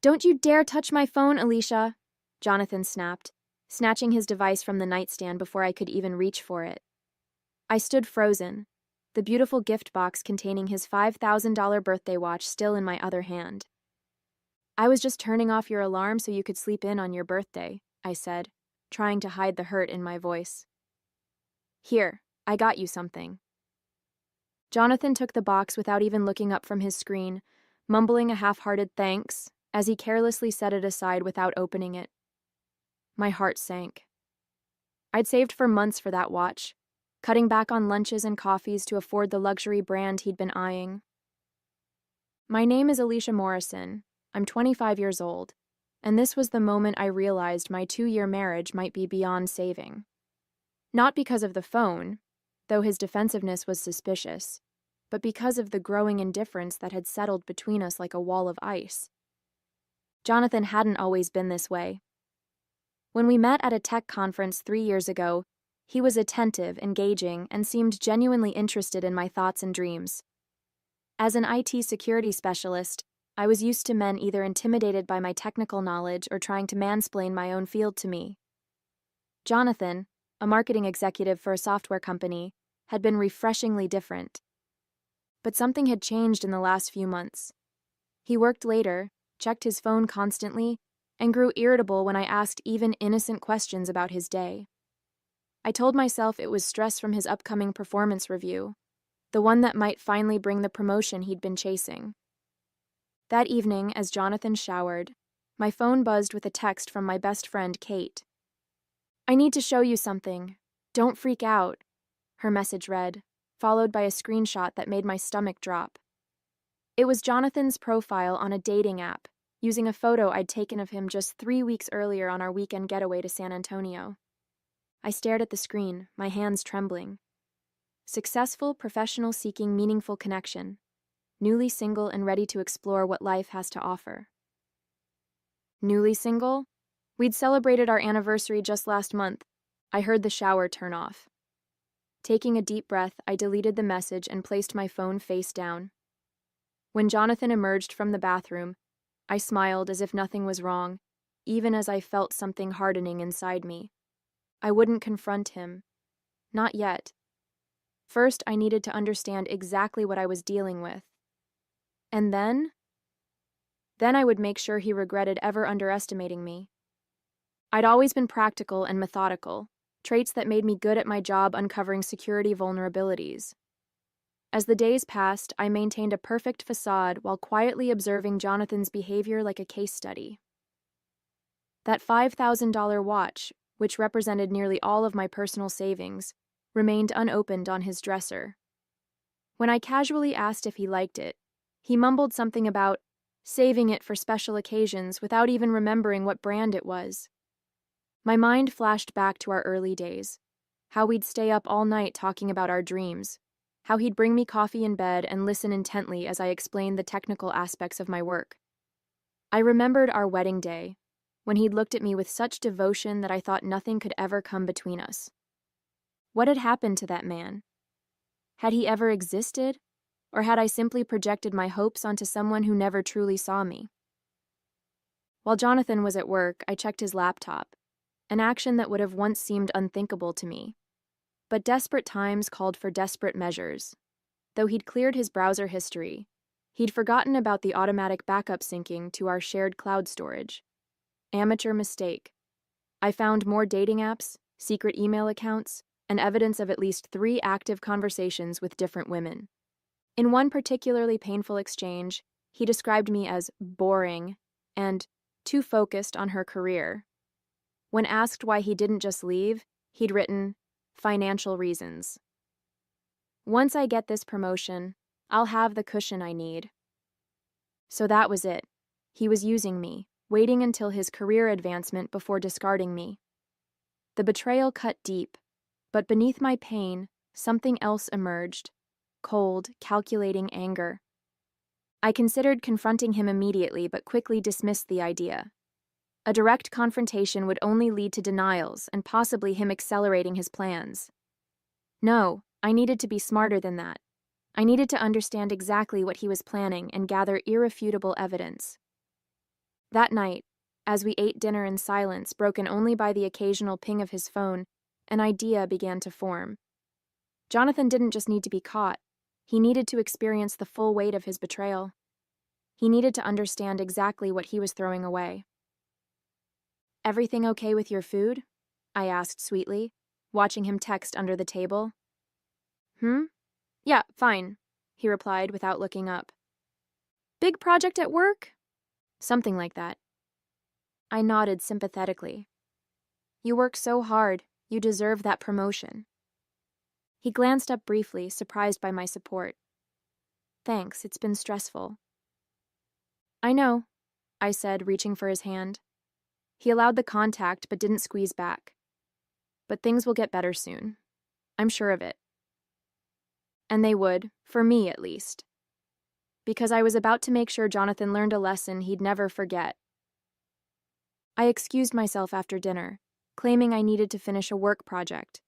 Don't you dare touch my phone, Alicia, Jonathan snapped, snatching his device from the nightstand before I could even reach for it. I stood frozen, the beautiful gift box containing his $5,000 birthday watch still in my other hand. I was just turning off your alarm so you could sleep in on your birthday, I said, trying to hide the hurt in my voice. Here, I got you something. Jonathan took the box without even looking up from his screen, mumbling a half-hearted thanks as he carelessly set it aside without opening it. My heart sank. I'd saved for months for that watch, cutting back on lunches and coffees to afford the luxury brand he'd been eyeing. My name is Alicia Morrison. I'm 25 years old, and this was the moment I realized my 2-year marriage might be beyond saving. Not because of the phone, though his defensiveness was suspicious, but because of the growing indifference that had settled between us like a wall of ice. Jonathan hadn't always been this way. When we met at a tech conference 3 years ago, he was attentive, engaging, and seemed genuinely interested in my thoughts and dreams. As an IT security specialist, I was used to men either intimidated by my technical knowledge or trying to mansplain my own field to me. Jonathan, a marketing executive for a software company, had been refreshingly different. But something had changed in the last few months. He worked later, checked his phone constantly, and grew irritable when I asked even innocent questions about his day. I told myself it was stress from his upcoming performance review, the one that might finally bring the promotion he'd been chasing. That evening, as Jonathan showered, my phone buzzed with a text from my best friend, Kate. "I need to show you something. Don't freak out," her message read, followed by a screenshot that made my stomach drop. It was Jonathan's profile on a dating app, using a photo I'd taken of him just 3 weeks earlier on our weekend getaway to San Antonio. I stared at the screen, my hands trembling. Successful professional seeking meaningful connection. Newly single and ready to explore what life has to offer. Newly single? We'd celebrated our anniversary just last month. I heard the shower turn off. Taking a deep breath, I deleted the message and placed my phone face down. When Jonathan emerged from the bathroom, I smiled as if nothing was wrong, even as I felt something hardening inside me. I wouldn't confront him. Not yet. First, I needed to understand exactly what I was dealing with. And then I would make sure he regretted ever underestimating me. I'd always been practical and methodical, traits that made me good at my job uncovering security vulnerabilities. As the days passed, I maintained a perfect facade while quietly observing Jonathan's behavior like a case study. That $5,000 watch, which represented nearly all of my personal savings, remained unopened on his dresser. When I casually asked if he liked it, he mumbled something about saving it for special occasions without even remembering what brand it was. My mind flashed back to our early days, how we'd stay up all night talking about our dreams, how he'd bring me coffee in bed and listen intently as I explained the technical aspects of my work. I remembered our wedding day, when he'd looked at me with such devotion that I thought nothing could ever come between us. What had happened to that man? Had he ever existed? Or had I simply projected my hopes onto someone who never truly saw me? While Jonathan was at work, I checked his laptop, an action that would have once seemed unthinkable to me. But desperate times called for desperate measures. Though he'd cleared his browser history, he'd forgotten about the automatic backup syncing to our shared cloud storage. Amateur mistake. I found more dating apps, secret email accounts, and evidence of at least 3 active conversations with different women. In one particularly painful exchange, he described me as boring and too focused on her career. When asked why he didn't just leave, he'd written, "financial reasons." Once I get this promotion, I'll have the cushion I need. So that was it. He was using me, waiting until his career advancement before discarding me. The betrayal cut deep, but beneath my pain, something else emerged. Cold, calculating anger. I considered confronting him immediately, but quickly dismissed the idea. A direct confrontation would only lead to denials and possibly him accelerating his plans. No, I needed to be smarter than that. I needed to understand exactly what he was planning and gather irrefutable evidence. That night, as we ate dinner in silence, broken only by the occasional ping of his phone, an idea began to form. Jonathan didn't just need to be caught. He needed to experience the full weight of his betrayal. He needed to understand exactly what he was throwing away. "Everything okay with your food?" I asked sweetly, watching him text under the table. "Yeah, fine," he replied without looking up. "Big project at work?" "Something like that." I nodded sympathetically. "You work so hard, you deserve that promotion." He glanced up briefly, surprised by my support. "Thanks, it's been stressful." "I know," I said, reaching for his hand. He allowed the contact but didn't squeeze back. "But things will get better soon. I'm sure of it." And they would, for me at least. Because I was about to make sure Jonathan learned a lesson he'd never forget. I excused myself after dinner, claiming I needed to finish a work project.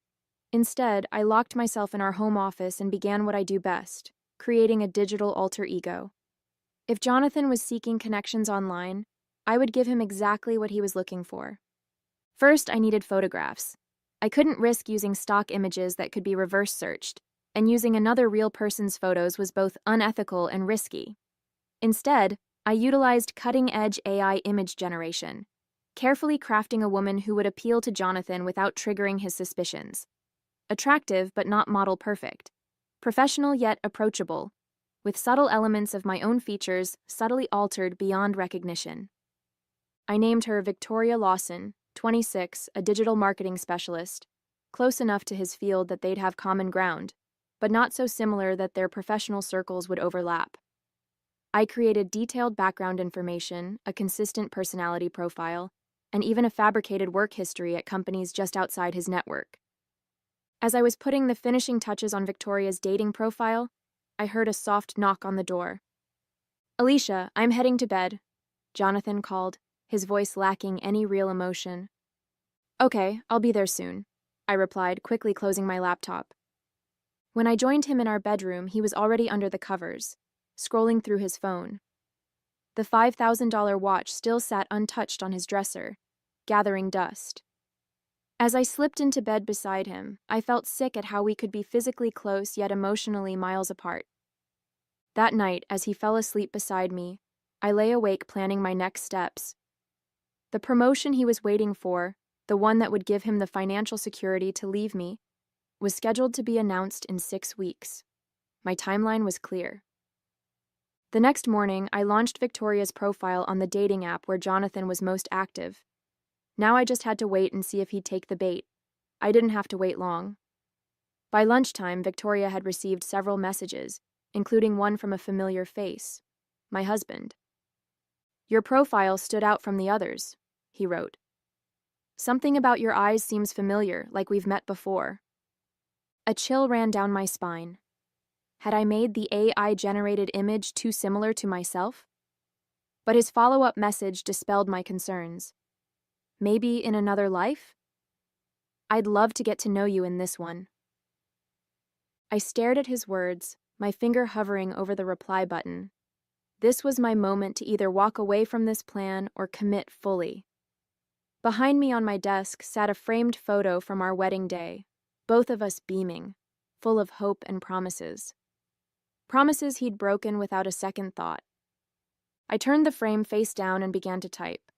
Instead, I locked myself in our home office and began what I do best, creating a digital alter ego. If Jonathan was seeking connections online, I would give him exactly what he was looking for. First, I needed photographs. I couldn't risk using stock images that could be reverse searched, and using another real person's photos was both unethical and risky. Instead, I utilized cutting-edge AI image generation, carefully crafting a woman who would appeal to Jonathan without triggering his suspicions. Attractive but not model perfect. Professional yet approachable, with subtle elements of my own features subtly altered beyond recognition. I named her Victoria Lawson, 26, a digital marketing specialist, close enough to his field that they'd have common ground, but not so similar that their professional circles would overlap. I created detailed background information, a consistent personality profile, and even a fabricated work history at companies just outside his network. As I was putting the finishing touches on Victoria's dating profile, I heard a soft knock on the door. "Alicia, I'm heading to bed," Jonathan called, his voice lacking any real emotion. "Okay, I'll be there soon," I replied, quickly closing my laptop. When I joined him in our bedroom, he was already under the covers, scrolling through his phone. The $5,000 watch still sat untouched on his dresser, gathering dust. As I slipped into bed beside him, I felt sick at how we could be physically close yet emotionally miles apart. That night, as he fell asleep beside me, I lay awake planning my next steps. The promotion he was waiting for, the one that would give him the financial security to leave me, was scheduled to be announced in 6 weeks. My timeline was clear. The next morning, I launched Victoria's profile on the dating app where Jonathan was most active. Now I just had to wait and see if he'd take the bait. I didn't have to wait long. By lunchtime, Victoria had received several messages, including one from a familiar face, my husband. "Your profile stood out from the others," he wrote. "Something about your eyes seems familiar, like we've met before." A chill ran down my spine. Had I made the AI-generated image too similar to myself? But his follow-up message dispelled my concerns. "Maybe in another life? I'd love to get to know you in this one." I stared at his words, my finger hovering over the reply button. This was my moment to either walk away from this plan or commit fully. Behind me on my desk sat a framed photo from our wedding day, both of us beaming, full of hope and promises. Promises he'd broken without a second thought. I turned the frame face down and began to type.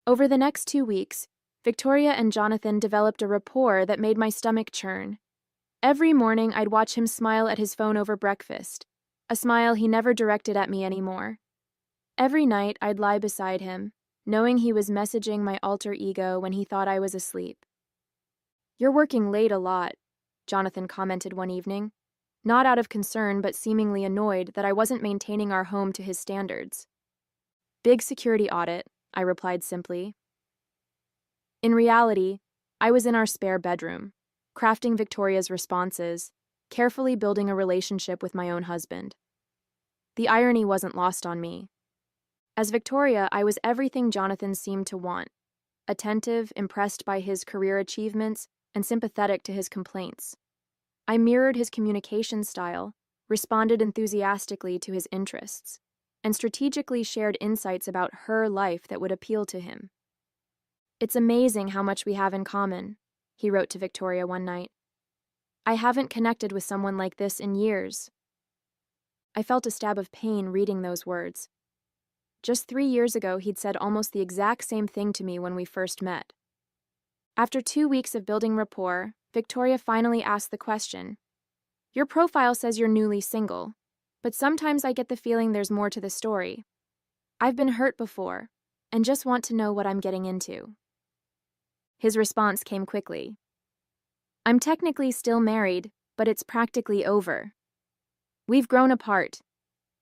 Over the next 2 weeks, Victoria and Jonathan developed a rapport that made my stomach churn. Every morning, I'd watch him smile at his phone over breakfast, a smile he never directed at me anymore. Every night, I'd lie beside him, knowing he was messaging my alter ego when he thought I was asleep. "You're working late a lot," Jonathan commented one evening, not out of concern but seemingly annoyed that I wasn't maintaining our home to his standards. "Big security audit," I replied simply. In reality, I was in our spare bedroom, crafting Victoria's responses, carefully building a relationship with my own husband. The irony wasn't lost on me. As Victoria, I was everything Jonathan seemed to want: attentive, impressed by his career achievements, and sympathetic to his complaints. I mirrored his communication style, responded enthusiastically to his interests, and strategically shared insights about her life that would appeal to him. "It's amazing how much we have in common," he wrote to Victoria one night. "I haven't connected with someone like this in years." I felt a stab of pain reading those words. Just 3 years ago, he'd said almost the exact same thing to me when we first met. After 2 weeks of building rapport, Victoria finally asked the question, "Your profile says you're newly single, but sometimes I get the feeling there's more to the story. I've been hurt before, and just want to know what I'm getting into." His response came quickly. "I'm technically still married, but it's practically over. We've grown apart.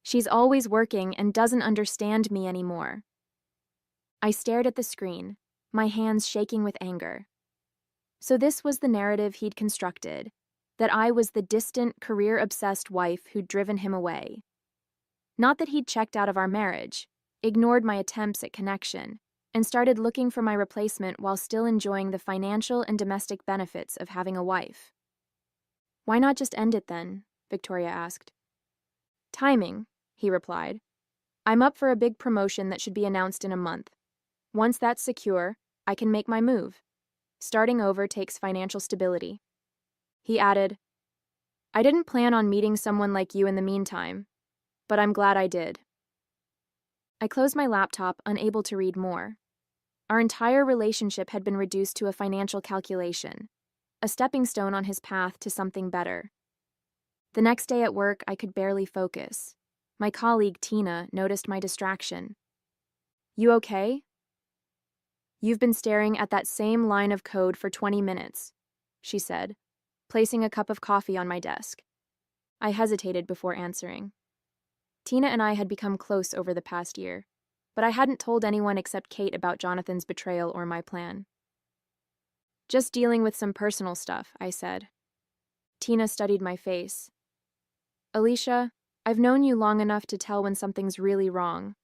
She's always working and doesn't understand me anymore." I stared at the screen, my hands shaking with anger. So this was the narrative he'd constructed, that I was the distant, career-obsessed wife who'd driven him away. Not that he'd checked out of our marriage, ignored my attempts at connection, and started looking for my replacement while still enjoying the financial and domestic benefits of having a wife. "Why not just end it then?" Victoria asked. "Timing," he replied. "I'm up for a big promotion that should be announced in a month. Once that's secure, I can make my move. Starting over takes financial stability." He added, "I didn't plan on meeting someone like you in the meantime, but I'm glad I did." I closed my laptop, unable to read more. Our entire relationship had been reduced to a financial calculation, a stepping stone on his path to something better. The next day at work, I could barely focus. My colleague, Tina, noticed my distraction. "You okay?" "You've been staring at that same line of code for 20 minutes, she said, placing a cup of coffee on my desk. I hesitated before answering. Tina and I had become close over the past year, but I hadn't told anyone except Kate about Jonathan's betrayal or my plan. "Just dealing with some personal stuff," I said. Tina studied my face. "Alicia, I've known you long enough to tell when something's really wrong.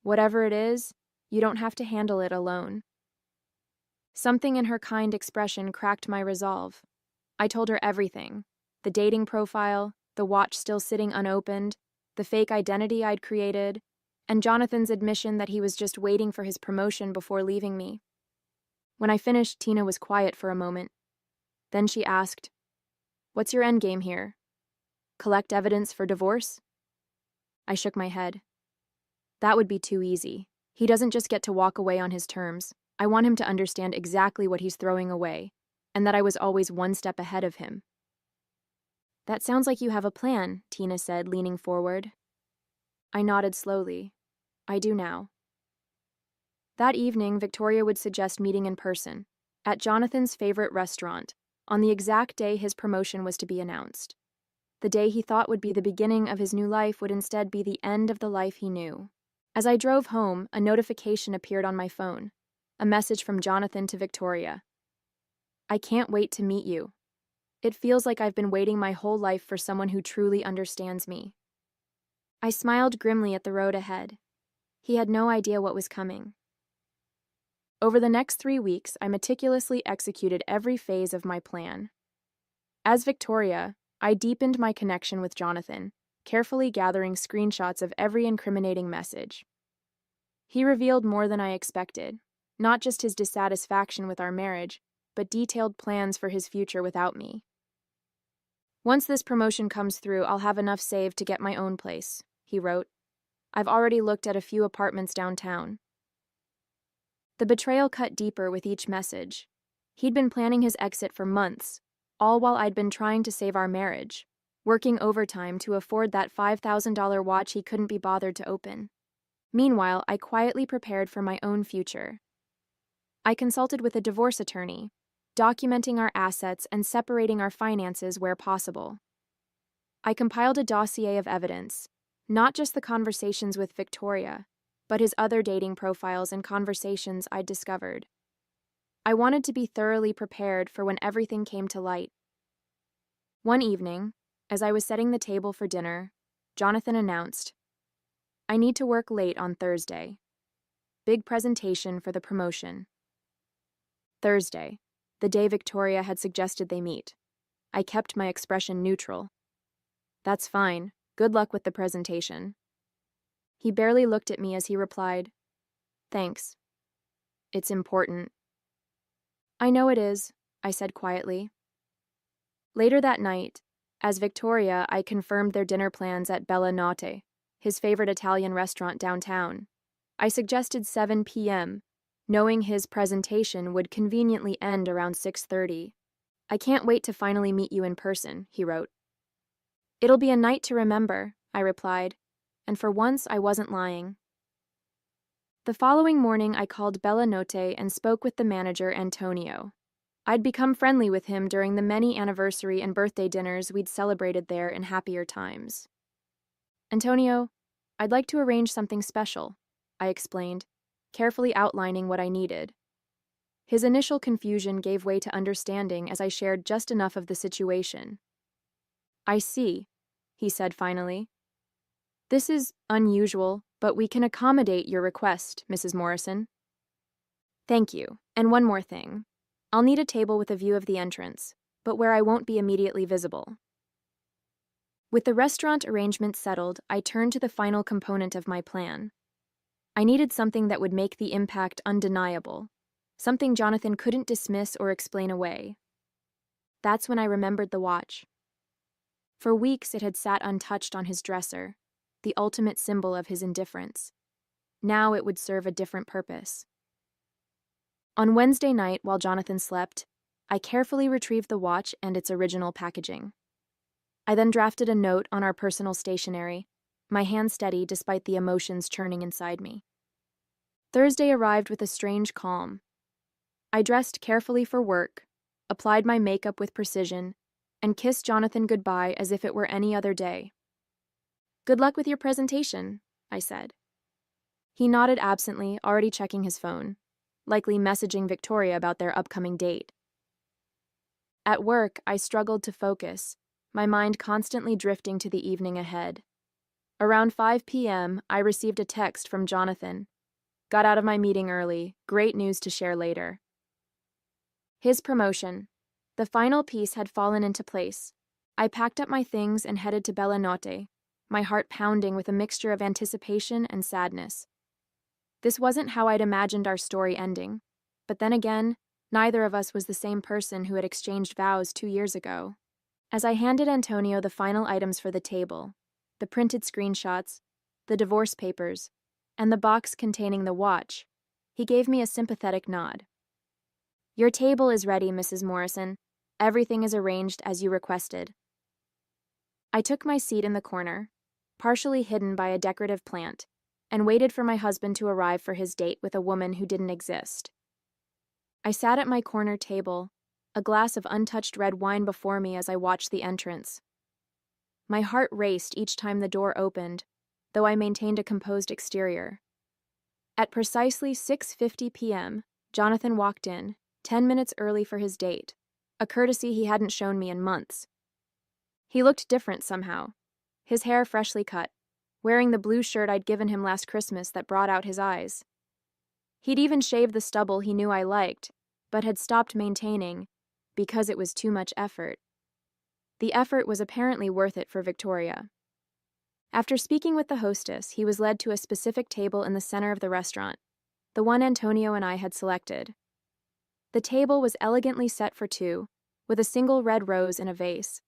Whatever it is, you don't have to handle it alone." Something in her kind expression cracked my resolve. I told her everything: the dating profile, the watch still sitting unopened, the fake identity I'd created, and Jonathan's admission that he was just waiting for his promotion before leaving me. When I finished, Tina was quiet for a moment. Then she asked, "What's your endgame here? Collect evidence for divorce?" I shook my head. "That would be too easy. He doesn't just get to walk away on his terms. I want him to understand exactly what he's throwing away, and that I was always one step ahead of him." "That sounds like you have a plan," Tina said, leaning forward. I nodded slowly. "I do now." That evening, Victoria would suggest meeting in person, at Jonathan's favorite restaurant, on the exact day his promotion was to be announced. The day he thought would be the beginning of his new life would instead be the end of the life he knew. As I drove home, a notification appeared on my phone, a message from Jonathan to Victoria. "I can't wait to meet you. It feels like I've been waiting my whole life for someone who truly understands me." I smiled grimly at the road ahead. He had no idea what was coming. Over the next 3 weeks, I meticulously executed every phase of my plan. As Victoria, I deepened my connection with Jonathan, carefully gathering screenshots of every incriminating message. He revealed more than I expected, not just his dissatisfaction with our marriage, but detailed plans for his future without me. "Once this promotion comes through, I'll have enough saved to get my own place," he wrote. "I've already looked at a few apartments downtown." The betrayal cut deeper with each message. He'd been planning his exit for months, all while I'd been trying to save our marriage, working overtime to afford that $5,000 watch he couldn't be bothered to open. Meanwhile, I quietly prepared for my own future. I consulted with a divorce attorney, documenting our assets and separating our finances where possible. I compiled a dossier of evidence, not just the conversations with Victoria, but his other dating profiles and conversations I'd discovered. I wanted to be thoroughly prepared for when everything came to light. One evening, as I was setting the table for dinner, Jonathan announced, "I need to work late on Thursday. Big presentation for the promotion." Thursday, the day Victoria had suggested they meet. I kept my expression neutral. "That's fine. Good luck with the presentation." He barely looked at me as he replied, "Thanks. It's important." "I know it is," I said quietly. Later that night, as Victoria, I confirmed their dinner plans at Bella Notte, his favorite Italian restaurant downtown. I suggested 7 p.m., knowing his presentation would conveniently end around 6:30. "I can't wait to finally meet you in person," he wrote. "It'll be a night to remember," I replied, and for once I wasn't lying. The following morning I called Bella Notte and spoke with the manager, Antonio. I'd become friendly with him during the many anniversary and birthday dinners we'd celebrated there in happier times. "Antonio, I'd like to arrange something special," I explained, carefully outlining what I needed. His initial confusion gave way to understanding as I shared just enough of the situation. "I see," he said finally. "This is unusual, but we can accommodate your request, Mrs. Morrison." "Thank you. And one more thing. I'll need a table with a view of the entrance, but where I won't be immediately visible." With the restaurant arrangement settled, I turned to the final component of my plan. I needed something that would make the impact undeniable, something Jonathan couldn't dismiss or explain away. That's when I remembered the watch. For weeks it had sat untouched on his dresser, the ultimate symbol of his indifference. Now it would serve a different purpose. On Wednesday night, while Jonathan slept, I carefully retrieved the watch and its original packaging. I then drafted a note on our personal stationery, my hand steady despite the emotions churning inside me. Thursday arrived with a strange calm. I dressed carefully for work, applied my makeup with precision, and kissed Jonathan goodbye as if it were any other day. "Good luck with your presentation," I said. He nodded absently, already checking his phone, likely messaging Victoria about their upcoming date. At work, I struggled to focus, my mind constantly drifting to the evening ahead. Around 5 p.m., I received a text from Jonathan. "Got out of my meeting early. Great news to share later." His promotion. The final piece had fallen into place. I packed up my things and headed to Bella Notte, my heart pounding with a mixture of anticipation and sadness. This wasn't how I'd imagined our story ending, but then again, neither of us was the same person who had exchanged vows 2 years ago. As I handed Antonio the final items for the table, the printed screenshots, the divorce papers, and the box containing the watch, he gave me a sympathetic nod. "Your table is ready, Mrs. Morrison. Everything is arranged as you requested." I took my seat in the corner, partially hidden by a decorative plant, and waited for my husband to arrive for his date with a woman who didn't exist. I sat at my corner table, a glass of untouched red wine before me as I watched the entrance. My heart raced each time the door opened, though I maintained a composed exterior. At precisely 6:50 p.m., Jonathan walked in, 10 minutes early for his date, a courtesy he hadn't shown me in months. He looked different somehow, his hair freshly cut, wearing the blue shirt I'd given him last Christmas that brought out his eyes. He'd even shaved the stubble he knew I liked, but had stopped maintaining because it was too much effort. The effort was apparently worth it for Victoria. After speaking with the hostess, he was led to a specific table in the center of the restaurant, the one Antonio and I had selected. The table was elegantly set for two, with a single red rose in a vase.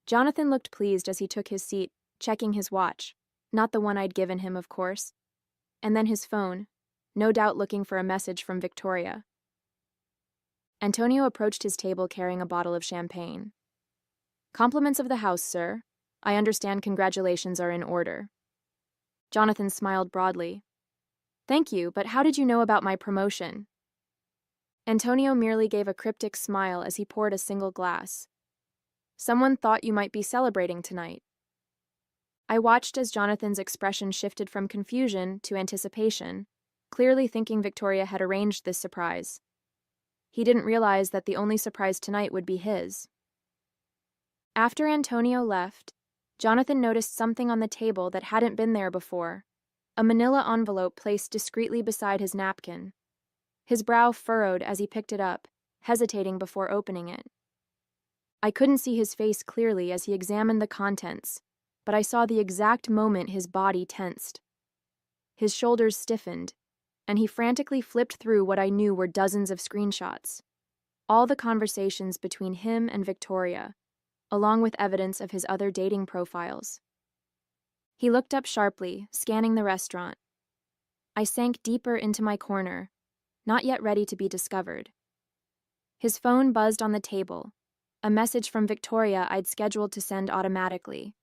Jonathan looked pleased as he took his seat, checking his watch, not the one I'd given him, of course, and then his phone, no doubt looking for a message from Victoria. Antonio approached his table carrying a bottle of champagne. "Compliments of the house, sir. I understand congratulations are in order." Jonathan smiled broadly. "Thank you, but how did you know about my promotion?" Antonio merely gave a cryptic smile as he poured a single glass. "Someone thought you might be celebrating tonight." I watched as Jonathan's expression shifted from confusion to anticipation, clearly thinking Victoria had arranged this surprise. He didn't realize that the only surprise tonight would be his. After Antonio left, Jonathan noticed something on the table that hadn't been there before, a manila envelope placed discreetly beside his napkin. His brow furrowed as he picked it up, hesitating before opening it. I couldn't see his face clearly as he examined the contents, but I saw the exact moment his body tensed. His shoulders stiffened, and he frantically flipped through what I knew were dozens of screenshots. All the conversations between him and Victoria, along with evidence of his other dating profiles. He looked up sharply, scanning the restaurant. I sank deeper into my corner, not yet ready to be discovered. His phone buzzed on the table, a message from Victoria I'd scheduled to send automatically.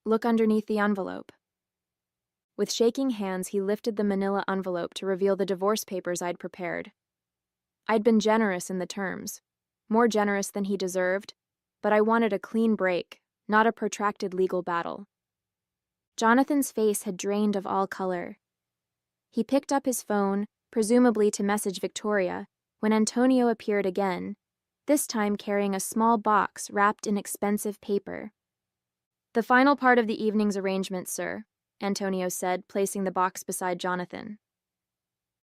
Look underneath the envelope. With shaking hands, he lifted the manila envelope to reveal the divorce papers I'd prepared. I'd been generous in the terms, more generous than he deserved, but I wanted a clean break, not a protracted legal battle. Jonathan's face had drained of all color. He picked up his phone, presumably to message Victoria, when Antonio appeared again, this time carrying a small box wrapped in expensive paper. "The final part of the evening's arrangement, sir," Antonio said, placing the box beside Jonathan.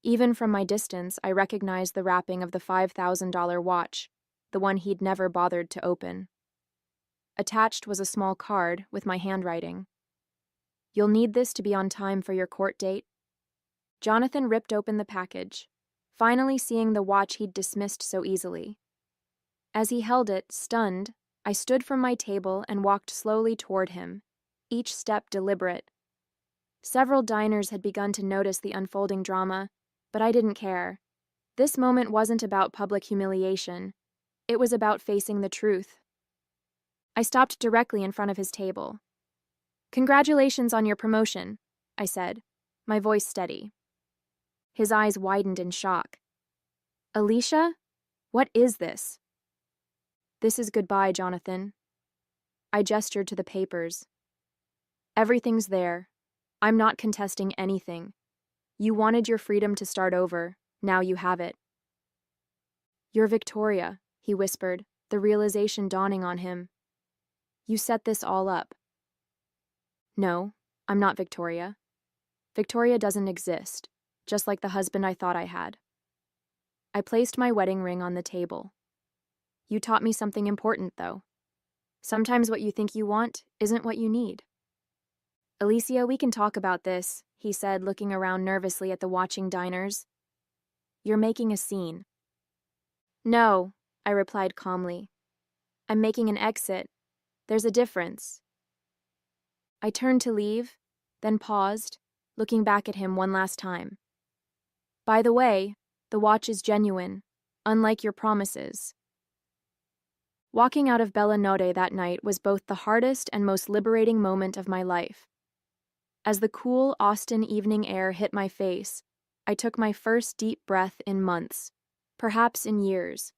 Even from my distance, I recognized the wrapping of the $5,000 watch, the one he'd never bothered to open. Attached was a small card with my handwriting. "You'll need this to be on time for your court date." Jonathan ripped open the package, finally seeing the watch he'd dismissed so easily. As he held it, stunned, I stood from my table and walked slowly toward him, each step deliberate. Several diners had begun to notice the unfolding drama, but I didn't care. This moment wasn't about public humiliation. It was about facing the truth. I stopped directly in front of his table. "Congratulations on your promotion," I said, my voice steady. His eyes widened in shock. "Alicia? What is this?" "This is goodbye, Jonathan." I gestured to the papers. "Everything's there. I'm not contesting anything. You wanted your freedom to start over. Now you have it." "You're Victoria," he whispered, the realization dawning on him. "You set this all up." "No, I'm not Victoria. Victoria doesn't exist, just like the husband I thought I had." I placed my wedding ring on the table. "You taught me something important, though. Sometimes what you think you want isn't what you need." "Alicia, we can talk about this," he said, looking around nervously at the watching diners. "You're making a scene." "No," I replied calmly. "I'm making an exit. There's a difference." I turned to leave, then paused, looking back at him one last time. "By the way, the watch is genuine, unlike your promises." Walking out of Bella Notte that night was both the hardest and most liberating moment of my life. As the cool Austin evening air hit my face, I took my first deep breath in months, perhaps in years.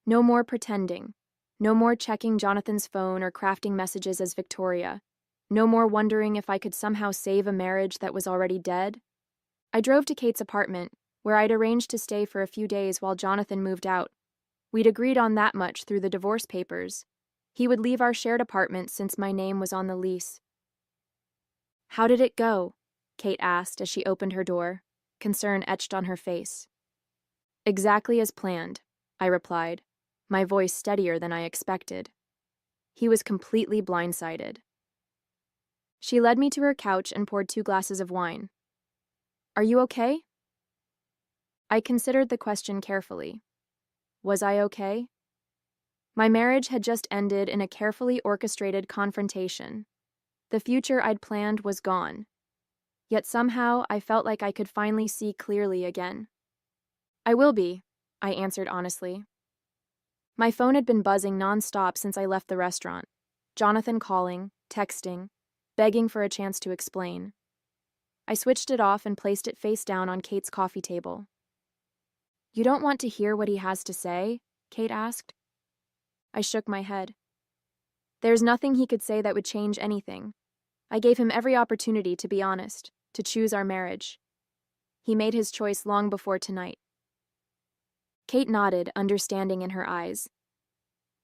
No more pretending. No more checking Jonathan's phone or crafting messages as Victoria. No more wondering if I could somehow save a marriage that was already dead. I drove to Kate's apartment, where I'd arranged to stay for a few days while Jonathan moved out. We'd agreed on that much through the divorce papers. He would leave our shared apartment since my name was on the lease. "How did it go?" Kate asked as she opened her door, concern etched on her face. "Exactly as planned," I replied, my voice steadier than I expected. He was completely blindsided. She led me to her couch and poured 2 glasses of wine. "Are you okay?" I considered the question carefully. Was I okay? My marriage had just ended in a carefully orchestrated confrontation. The future I'd planned was gone. Yet somehow I felt like I could finally see clearly again. "I will be," I answered honestly. My phone had been buzzing nonstop since I left the restaurant. Jonathan calling, texting, begging for a chance to explain. I switched it off and placed it face down on Kate's coffee table. "You don't want to hear what he has to say?" Kate asked. I shook my head. "There's nothing he could say that would change anything. I gave him every opportunity to be honest, to choose our marriage. He made his choice long before tonight." Kate nodded, understanding in her eyes.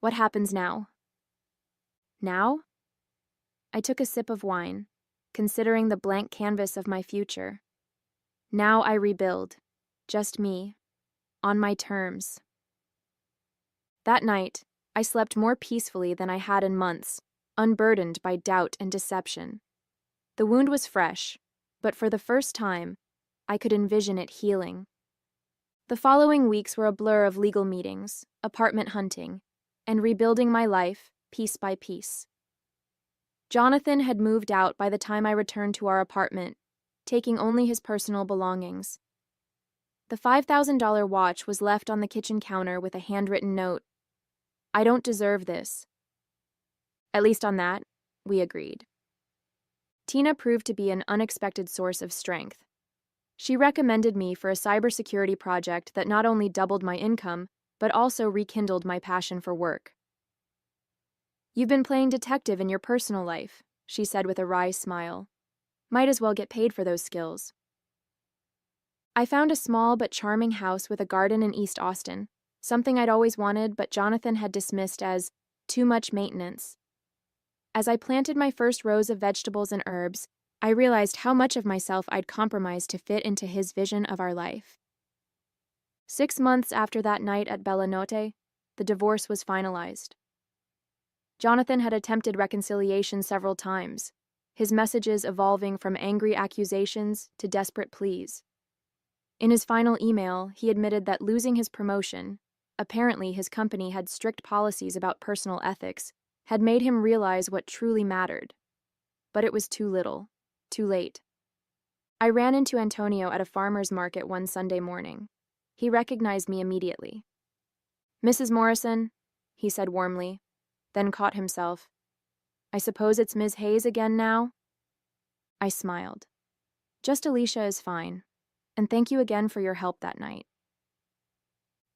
"What happens now?" "Now?" I took a sip of wine, considering the blank canvas of my future. "Now I rebuild. Just me. On my terms." That night, I slept more peacefully than I had in months, unburdened by doubt and deception. The wound was fresh, but for the first time, I could envision it healing. The following weeks were a blur of legal meetings, apartment hunting, and rebuilding my life piece by piece. Jonathan had moved out by the time I returned to our apartment, taking only his personal belongings. The $5,000 watch was left on the kitchen counter with a handwritten note. "I don't deserve this." At least on that, we agreed. Tina proved to be an unexpected source of strength. She recommended me for a cybersecurity project that not only doubled my income, but also rekindled my passion for work. "You've been playing detective in your personal life," she said with a wry smile. "Might as well get paid for those skills." I found a small but charming house with a garden in East Austin, something I'd always wanted but Jonathan had dismissed as too much maintenance. As I planted my first rows of vegetables and herbs, I realized how much of myself I'd compromised to fit into his vision of our life. 6 months after that night at Bella Notte, the divorce was finalized. Jonathan had attempted reconciliation several times, his messages evolving from angry accusations to desperate pleas. In his final email, he admitted that losing his promotion, apparently his company had strict policies about personal ethics, had made him realize what truly mattered. But it was too little, too late. I ran into Antonio at a farmer's market one Sunday morning. He recognized me immediately. "Mrs. Morrison," he said warmly, then caught himself. "I suppose it's Ms. Hayes again now?" I smiled. "Just Alicia is fine, and thank you again for your help that night."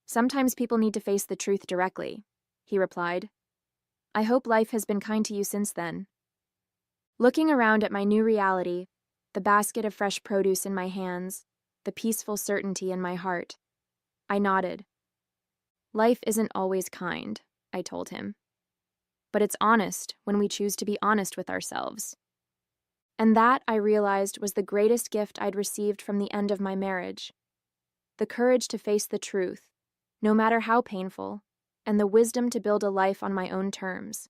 "Sometimes people need to face the truth directly," he replied. "I hope life has been kind to you since then." Looking around at my new reality, the basket of fresh produce in my hands, the peaceful certainty in my heart, I nodded. "Life isn't always kind," I told him. "But it's honest when we choose to be honest with ourselves." And that, I realized, was the greatest gift I'd received from the end of my marriage. The courage to face the truth, no matter how painful, and the wisdom to build a life on my own terms.